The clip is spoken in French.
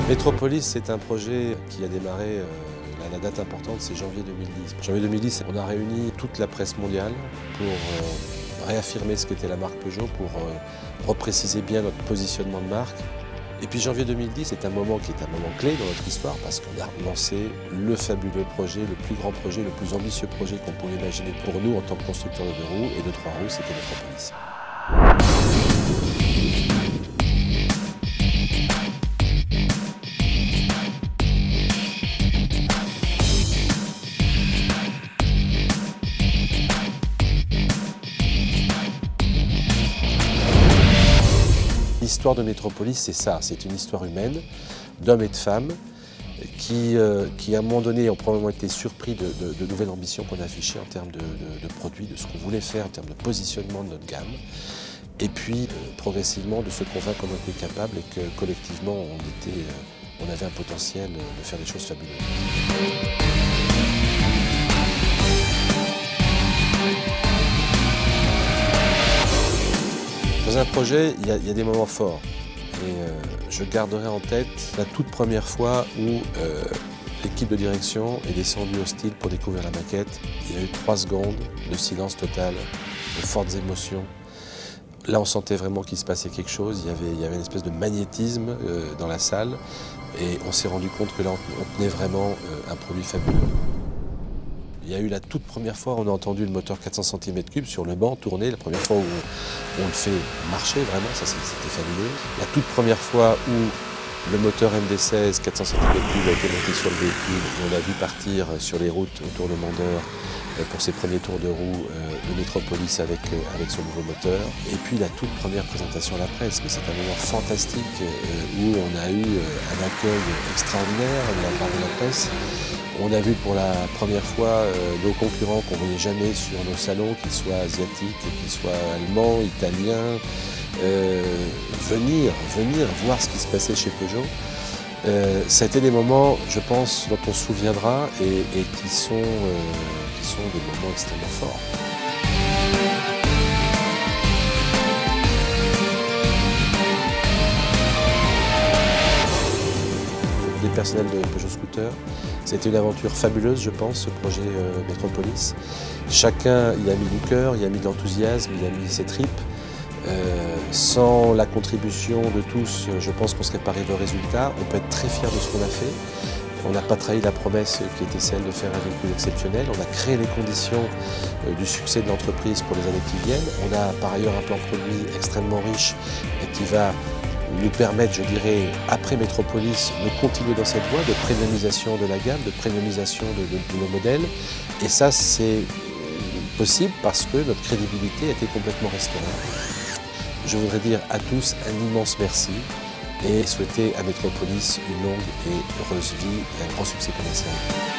Métropolis, c'est un projet qui a démarré, la date importante, c'est janvier 2010. Janvier 2010, on a réuni toute la presse mondiale pour réaffirmer ce qu'était la marque Peugeot, pour repréciser bien notre positionnement de marque. Et puis janvier 2010, c'est un moment qui est un moment clé dans notre histoire parce qu'on a lancé le fabuleux projet, le plus grand projet, le plus ambitieux projet qu'on pouvait imaginer pour nous en tant que constructeur de 2 roues et de 3 roues, c'était Métropolis. L'histoire de Métropolis, c'est ça, c'est une histoire humaine, d'hommes et de femmes, qui à un moment donné ont probablement été surpris de nouvelles ambitions qu'on a affichées en termes de produits, de ce qu'on voulait faire, en termes de positionnement de notre gamme, et puis progressivement de se convaincre qu'on était capable et que collectivement on avait un potentiel de faire des choses fabuleuses. Dans un projet, il y a des moments forts. Et je garderai en tête la toute première fois où l'équipe de direction est descendue au style pour découvrir la maquette. Il y a eu 3 secondes de silence total, de fortes émotions. Là, on sentait vraiment qu'il se passait quelque chose. Il y avait une espèce de magnétisme dans la salle. Et on s'est rendu compte que là, on tenait vraiment un produit fabuleux. Il y a eu la toute première fois, on a entendu le moteur 400 cm3 sur le banc tourner, la première fois où on le fait marcher vraiment, ça c'était fabuleux. La toute première fois où le moteur MD16 400 cm3 a été monté sur le véhicule et on l'a vu partir sur les routes autour de Mandeur pour ses premiers tours de roue de Métropolis avec son nouveau moteur. Et puis la toute première présentation à la presse, mais c'est un moment fantastique où on a eu un accueil extraordinaire de la part de la presse. On a vu pour la première fois nos concurrents qu'on ne voyait jamais sur nos salons, qu'ils soient asiatiques, qu'ils soient allemands, italiens, venir voir ce qui se passait chez Peugeot. Ça a été des moments, je pense, dont on se souviendra et qui sont des moments extrêmement forts. Les personnels de Peugeot Scooter, c'était une aventure fabuleuse, je pense, ce projet Métropolis. Chacun y a mis du cœur, y a mis de l'enthousiasme, il a mis ses tripes. Sans la contribution de tous, je pense qu'on ne serait pas arrivé au résultat. On peut être très fier de ce qu'on a fait. On n'a pas trahi la promesse qui était celle de faire un véhicule exceptionnel. On a créé les conditions du succès de l'entreprise pour les années qui viennent. On a par ailleurs un plan produit extrêmement riche et qui va nous permettre, je dirais, après Métropolis, de continuer dans cette voie de premiumisation de la gamme, de premiumisation de nos modèles. Et ça, c'est possible parce que notre crédibilité a été complètement restaurée. Je voudrais dire à tous un immense merci et souhaiter à Métropolis une longue et heureuse vie et un grand succès commercial.